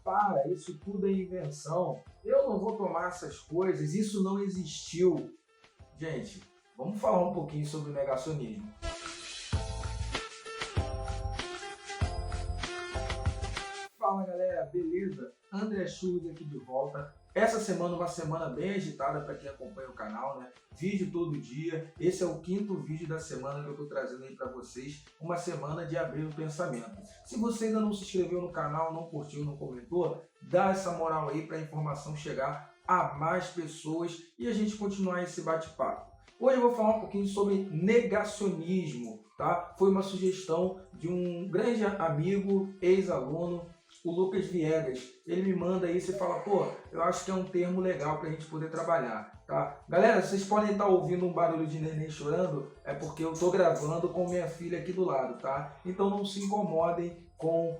Para, isso tudo é invenção. Eu não vou tomar essas coisas, isso não existiu. Gente, vamos falar um pouquinho sobre o negacionismo. Fala galera, beleza? André Schultz aqui de volta. Essa semana uma semana bem agitada para quem acompanha o canal, né? Vídeo todo dia. Esse é o 5º vídeo da semana que eu estou trazendo aí para vocês. Uma semana de abrir o pensamento. Se você ainda não se inscreveu no canal, não curtiu, não comentou, dá essa moral aí para a informação chegar a mais pessoas e a gente continuar esse bate-papo. Hoje eu vou falar um pouquinho sobre negacionismo, tá? Foi uma sugestão de um grande amigo, ex-aluno, o Lucas Viegas. Ele me manda isso e fala, pô, eu acho que é um termo legal para a gente poder trabalhar, tá? Galera, vocês podem estar ouvindo um barulho de neném chorando, é porque eu estou gravando com minha filha aqui do lado, tá? Então não se incomodem com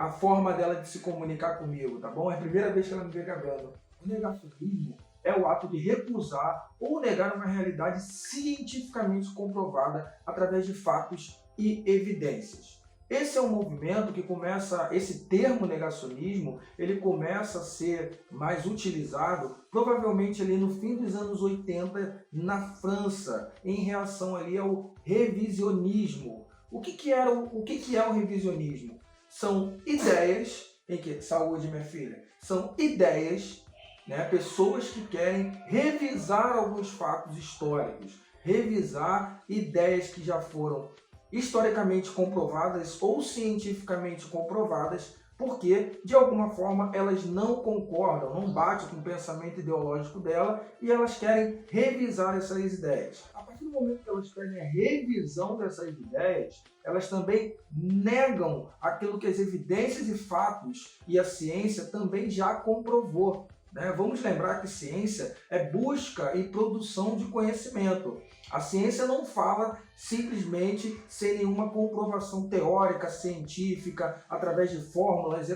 a forma dela de se comunicar comigo, tá bom? É a primeira vez que ela me vê gravando. O negacionismo é o ato de recusar ou negar uma realidade cientificamente comprovada através de fatos e evidências. Esse é um movimento que começa, esse termo negacionismo, ele começa a ser mais utilizado provavelmente ali no fim dos anos 80 na França, em reação ali ao revisionismo. O que é o revisionismo? São ideias, saúde minha filha, são ideias, né, pessoas que querem revisar alguns fatos históricos, revisar ideias que já foram historicamente comprovadas ou cientificamente comprovadas, porque de alguma forma elas não concordam, não batem com o pensamento ideológico dela e elas querem revisar essas ideias. A partir do momento que elas querem a revisão dessas ideias, elas também negam aquilo que as evidências e fatos e a ciência também já comprovou. Vamos lembrar que ciência é busca e produção de conhecimento. A ciência não fala simplesmente sem nenhuma comprovação teórica, científica, através de fórmulas,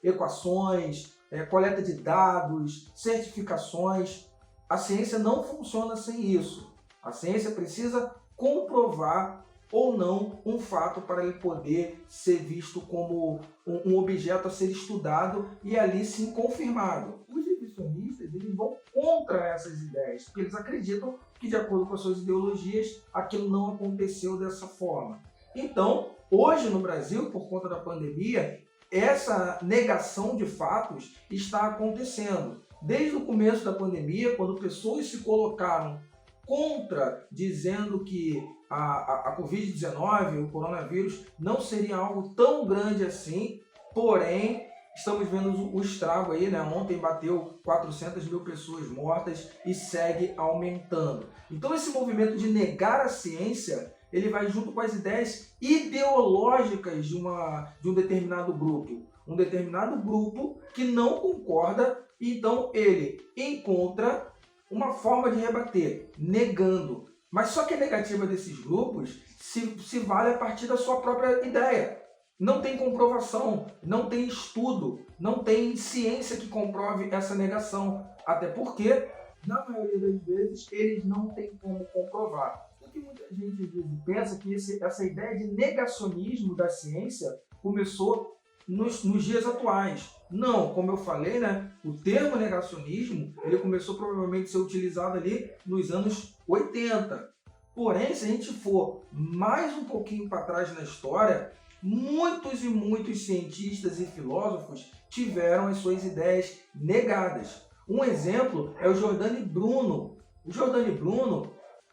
equações, coleta de dados, certificações. A ciência não funciona sem isso. A ciência precisa comprovar ou não um fato para ele poder ser visto como um objeto a ser estudado e ali sim confirmado. Os revisionistas eles vão contra essas ideias, porque eles acreditam que de acordo com as suas ideologias aquilo não aconteceu dessa forma. Então, hoje no Brasil, por conta da pandemia, essa negação de fatos está acontecendo. Desde o começo da pandemia, quando pessoas se colocaram contra, dizendo que a Covid-19, o coronavírus, não seria algo tão grande assim, porém, estamos vendo o estrago aí, né? Ontem bateu 400 mil pessoas mortas e segue aumentando. Então esse movimento de negar a ciência, ele vai junto com as ideias ideológicas de um determinado grupo. Um determinado grupo que não concorda, então ele encontra uma forma de rebater, negando. Mas só que a negativa desses grupos se vale a partir da sua própria ideia. Não tem comprovação, não tem estudo, não tem ciência que comprove essa negação. Até porque, na maioria das vezes, eles não têm como comprovar. O que muita gente às vezes pensa que essa ideia de negacionismo da ciência começou nos dias atuais. Não, como eu falei, né, o termo negacionismo ele começou provavelmente a ser utilizado ali nos anos 80. Porém, se a gente for mais um pouquinho para trás na história, muitos e muitos cientistas e filósofos tiveram as suas ideias negadas. Um exemplo é o Giordano Bruno. O Giordano Bruno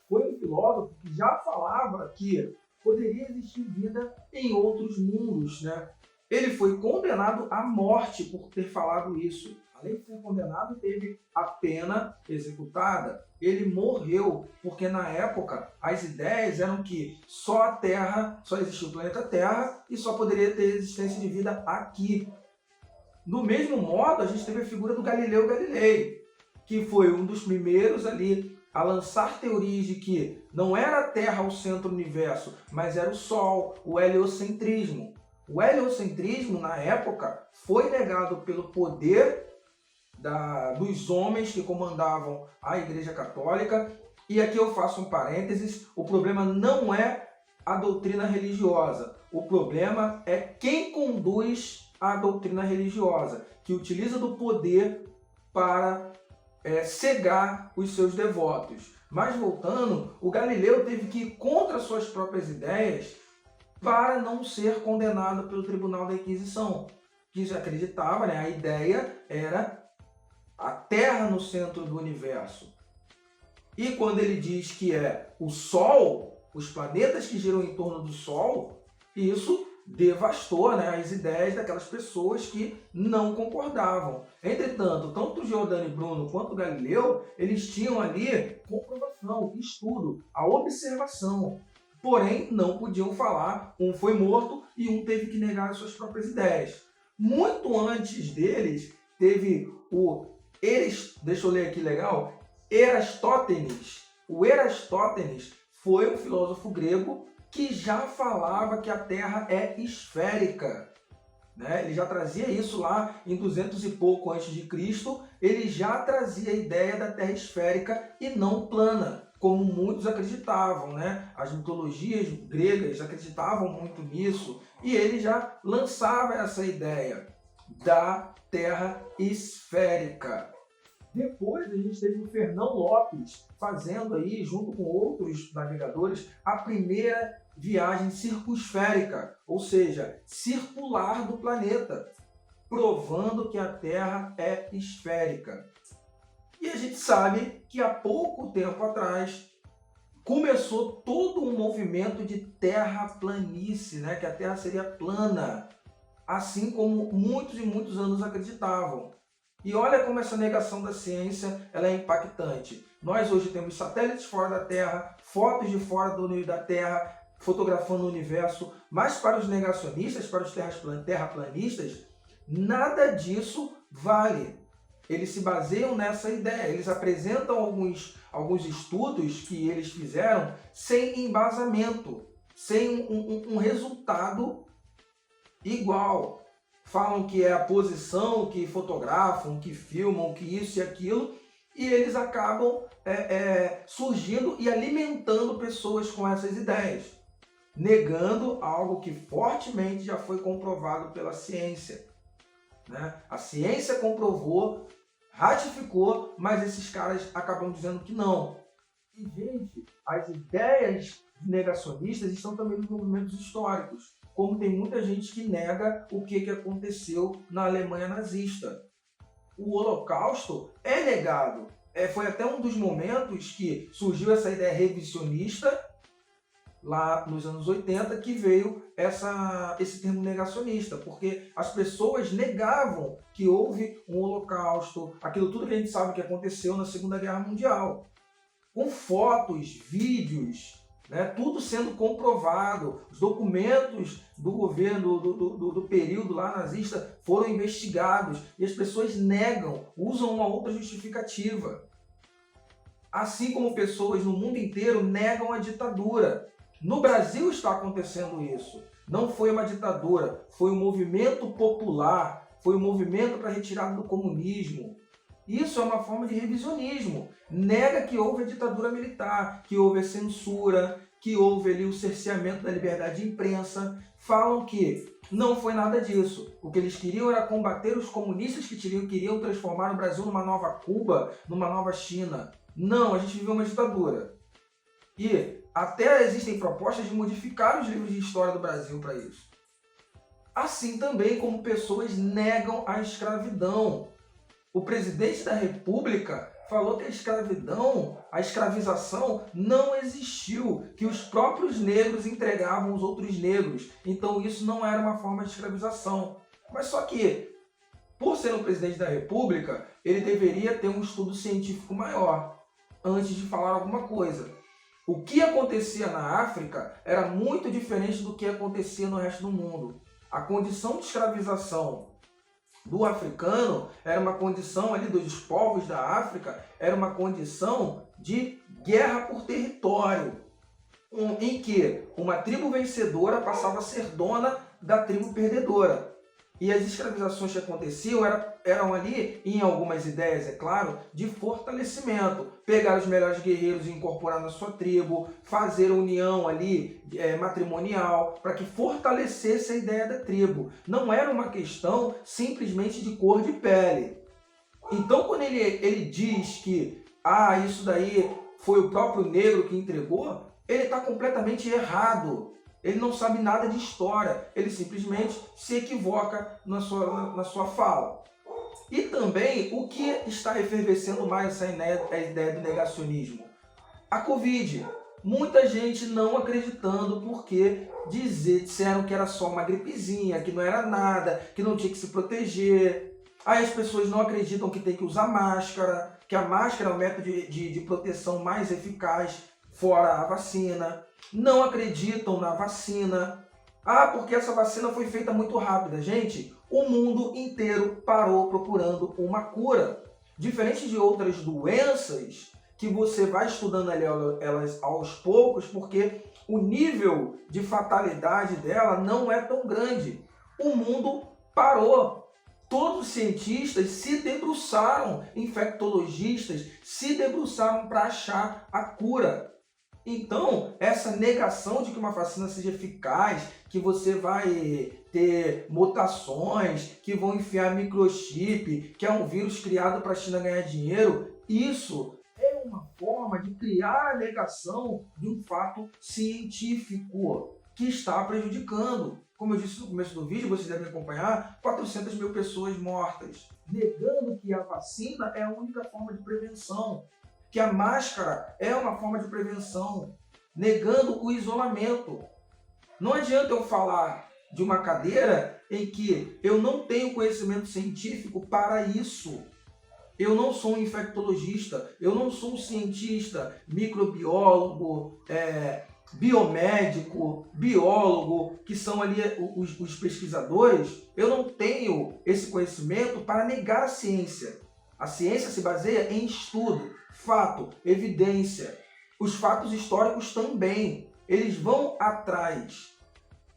foi um filósofo que já falava que poderia existir vida em outros mundos, né? Ele foi condenado à morte por ter falado isso. Além de ser condenado, teve a pena executada. Ele morreu, porque na época as ideias eram que só existia o planeta Terra e só poderia ter existência de vida aqui. Do mesmo modo, a gente teve a figura do Galileu Galilei, que foi um dos primeiros ali a lançar teorias de que não era a Terra o centro do universo, mas era o Sol, o heliocentrismo. O heliocentrismo, na época, foi negado pelo poder dos homens que comandavam a Igreja Católica. E aqui eu faço um parênteses, o problema não é a doutrina religiosa, o problema é quem conduz a doutrina religiosa, que utiliza do poder para cegar os seus devotos. Mas voltando, o Galileu teve que ir contra suas próprias ideias para não ser condenado pelo Tribunal da Inquisição, que acreditava, a ideia era a Terra no centro do universo. E quando ele diz que é o Sol, os planetas que giram em torno do Sol, isso devastou as ideias daquelas pessoas que não concordavam. Entretanto, tanto Giordano Bruno quanto Galileu, eles tinham ali comprovação, estudo, a observação. Porém, não podiam falar, um foi morto e um teve que negar as suas próprias ideias. Muito antes deles, teve deixa eu ler aqui legal, Erastótenes. O Erastótenes foi um filósofo grego que já falava que a Terra é esférica. Ele já trazia isso lá em 200 e pouco antes de Cristo, ele já trazia a ideia da Terra esférica e não plana, como muitos acreditavam. As mitologias gregas acreditavam muito nisso, e ele já lançava essa ideia da Terra esférica. Depois a gente teve o Fernão Lopes fazendo aí, junto com outros navegadores, a primeira viagem circunférica, ou seja, circular do planeta, provando que a Terra é esférica. E a gente sabe que há pouco tempo atrás começou todo um movimento de terraplanice, que a Terra seria plana, assim como muitos e muitos anos acreditavam. E olha como essa negação da ciência ela é impactante. Nós hoje temos satélites fora da Terra, fotos de fora da Terra, fotografando o universo, mas para os negacionistas, para os terraplanistas, nada disso vale. Eles se baseiam nessa ideia, eles apresentam alguns estudos que eles fizeram sem embasamento, sem um resultado igual. Falam que é a posição, que fotografam, que filmam, que isso e aquilo, e eles acabam surgindo e alimentando pessoas com essas ideias, negando algo que fortemente já foi comprovado pela ciência. A ciência comprovou, ratificou, mas esses caras acabam dizendo que não. E, gente, as ideias negacionistas estão também nos movimentos históricos, como tem muita gente que nega o que aconteceu na Alemanha nazista. O Holocausto é negado. Foi até um dos momentos que surgiu essa ideia revisionista, lá nos anos 80, que veio esse termo negacionista, porque as pessoas negavam que houve um Holocausto, aquilo tudo que a gente sabe que aconteceu na Segunda Guerra Mundial, com fotos, vídeos, tudo sendo comprovado. Os documentos do governo do período lá nazista foram investigados e as pessoas negam, usam uma outra justificativa. Assim como pessoas no mundo inteiro negam a ditadura. No Brasil está acontecendo isso. Não foi uma ditadura, foi um movimento popular, foi um movimento para a retirada do comunismo. Isso é uma forma de revisionismo. Nega que houve a ditadura militar, que houve a censura, que houve ali o cerceamento da liberdade de imprensa. Falam que não foi nada disso. O que eles queriam era combater os comunistas que queriam transformar o Brasil numa nova Cuba, numa nova China. Não, a gente viveu uma ditadura. E até existem propostas de modificar os livros de história do Brasil para isso. Assim também como pessoas negam a escravidão. O presidente da República falou que a escravização não existiu, que os próprios negros entregavam os outros negros. Então isso não era uma forma de escravização. Mas só que, por ser um presidente da República, ele deveria ter um estudo científico maior antes de falar alguma coisa. O que acontecia na África era muito diferente do que acontecia no resto do mundo. A condição de escravização do africano era uma condição ali dos povos da África, era uma condição de guerra por território, em que uma tribo vencedora passava a ser dona da tribo perdedora. E as escravizações que aconteciam eram ali, em algumas ideias, é claro, de fortalecimento. Pegar os melhores guerreiros e incorporar na sua tribo, fazer união ali matrimonial, para que fortalecesse a ideia da tribo. Não era uma questão simplesmente de cor de pele. Então, quando ele diz que isso daí foi o próprio negro que entregou, ele está completamente errado. Ele não sabe nada de história, ele simplesmente se equivoca na sua fala. E também, o que está efervescendo mais a ideia do negacionismo? A Covid. Muita gente não acreditando porque disseram que era só uma gripezinha, que não era nada, que não tinha que se proteger. Aí as pessoas não acreditam que tem que usar máscara, que a máscara é o método de proteção mais eficaz, fora a vacina. Não acreditam na vacina. Porque essa vacina foi feita muito rápida. Gente, o mundo inteiro parou procurando uma cura. Diferente de outras doenças, que você vai estudando elas aos poucos, porque o nível de fatalidade dela não é tão grande. O mundo parou. Todos os cientistas se debruçaram, infectologistas se debruçaram para achar a cura. Então, essa negação de que uma vacina seja eficaz, que você vai ter mutações, que vão enfiar microchip, que é um vírus criado para a China ganhar dinheiro, isso é uma forma de criar a negação de um fato científico que está prejudicando. Como eu disse no começo do vídeo, vocês devem acompanhar, 400 mil pessoas mortas, negando que a vacina é a única forma de prevenção, que a máscara é uma forma de prevenção, negando o isolamento. Não adianta eu falar de uma cadeira em que eu não tenho conhecimento científico para isso. Eu não sou um infectologista, eu não sou um cientista, microbiólogo, biomédico, biólogo, que são ali os pesquisadores. Eu não tenho esse conhecimento para negar a ciência. A ciência se baseia em estudo, fato, evidência. Os fatos históricos também. Eles vão atrás,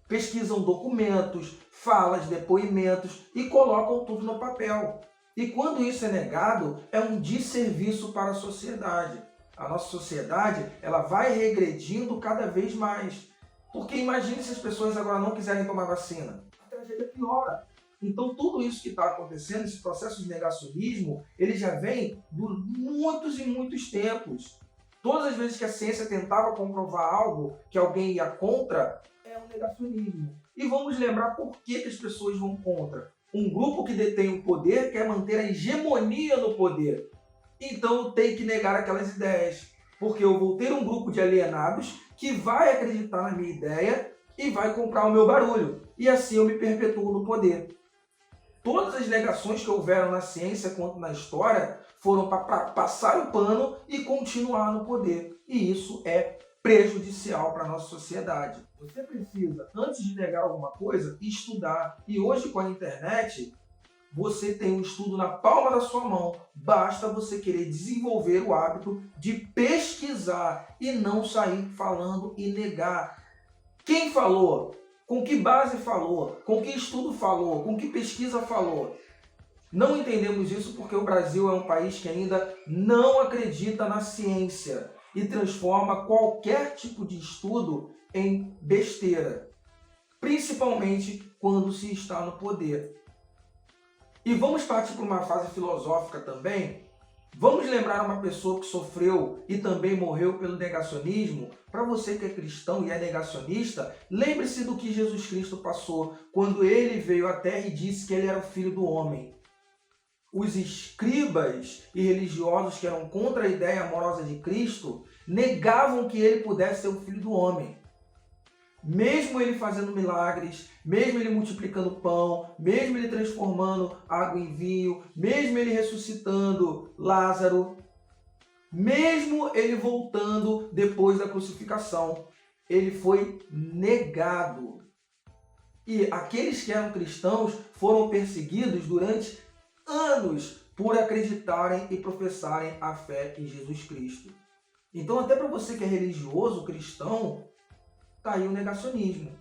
pesquisam documentos, falas, depoimentos e colocam tudo no papel. E quando isso é negado, é um desserviço para a sociedade. A nossa sociedade, ela vai regredindo cada vez mais. Porque imagine se as pessoas agora não quiserem tomar vacina. A tragédia piora. Então tudo isso que está acontecendo, esse processo de negacionismo, ele já vem de muitos e muitos tempos. Todas as vezes que a ciência tentava comprovar algo que alguém ia contra, é um negacionismo. E vamos lembrar por que as pessoas vão contra. Um grupo que detém o poder quer manter a hegemonia no poder. Então eu tenho que negar aquelas ideias. Porque eu vou ter um grupo de alienados que vai acreditar na minha ideia e vai comprar o meu barulho. E assim eu me perpetuo no poder. Todas as negações que houveram na ciência quanto na história foram para passar o pano e continuar no poder. E isso é prejudicial para a nossa sociedade. Você precisa, antes de negar alguma coisa, estudar. E hoje com a internet, você tem um estudo na palma da sua mão. Basta você querer desenvolver o hábito de pesquisar e não sair falando e negar. Quem falou? Com que base falou? Com que estudo falou? Com que pesquisa falou? Não entendemos isso porque o Brasil é um país que ainda não acredita na ciência e transforma qualquer tipo de estudo em besteira, principalmente quando se está no poder. E vamos partir para uma fase filosófica também. Vamos lembrar uma pessoa que sofreu e também morreu pelo negacionismo? Para você que é cristão e é negacionista, lembre-se do que Jesus Cristo passou quando ele veio à Terra e disse que ele era o Filho do Homem. Os escribas e religiosos que eram contra a ideia amorosa de Cristo negavam que ele pudesse ser o Filho do Homem. Mesmo ele fazendo milagres, mesmo ele multiplicando pão, mesmo ele transformando água em vinho, mesmo ele ressuscitando Lázaro, mesmo ele voltando depois da crucificação, ele foi negado. E aqueles que eram cristãos foram perseguidos durante anos por acreditarem e professarem a fé em Jesus Cristo. Então, até para você que é religioso, cristão, está aí o negacionismo.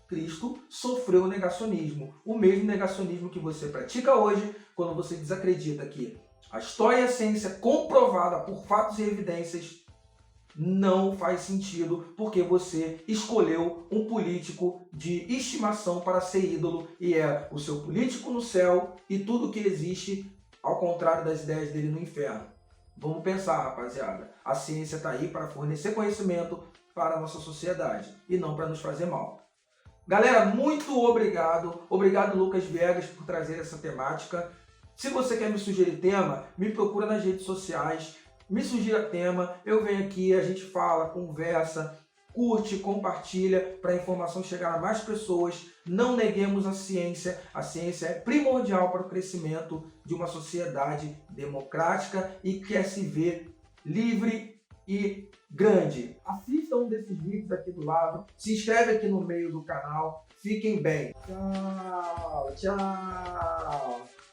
Cristo sofreu negacionismo. O mesmo negacionismo que você pratica hoje quando você desacredita que a história e a ciência comprovada por fatos e evidências não faz sentido porque você escolheu um político de estimação para ser ídolo e é o seu político no céu e tudo que existe ao contrário das ideias dele no inferno. Vamos pensar, rapaziada. A ciência está aí para fornecer conhecimento para a nossa sociedade e não para nos fazer mal. Galera, muito obrigado. Obrigado, Lucas Viegas, por trazer essa temática. Se você quer me sugerir tema, me procura nas redes sociais, me sugira tema, eu venho aqui, a gente fala, conversa, curte, compartilha para a informação chegar a mais pessoas. Não neguemos a ciência é primordial para o crescimento de uma sociedade democrática e quer se ver livre e grande. Assista um desses vídeos aqui do lado, se inscreve aqui no meio do canal, fiquem bem. Tchau, tchau.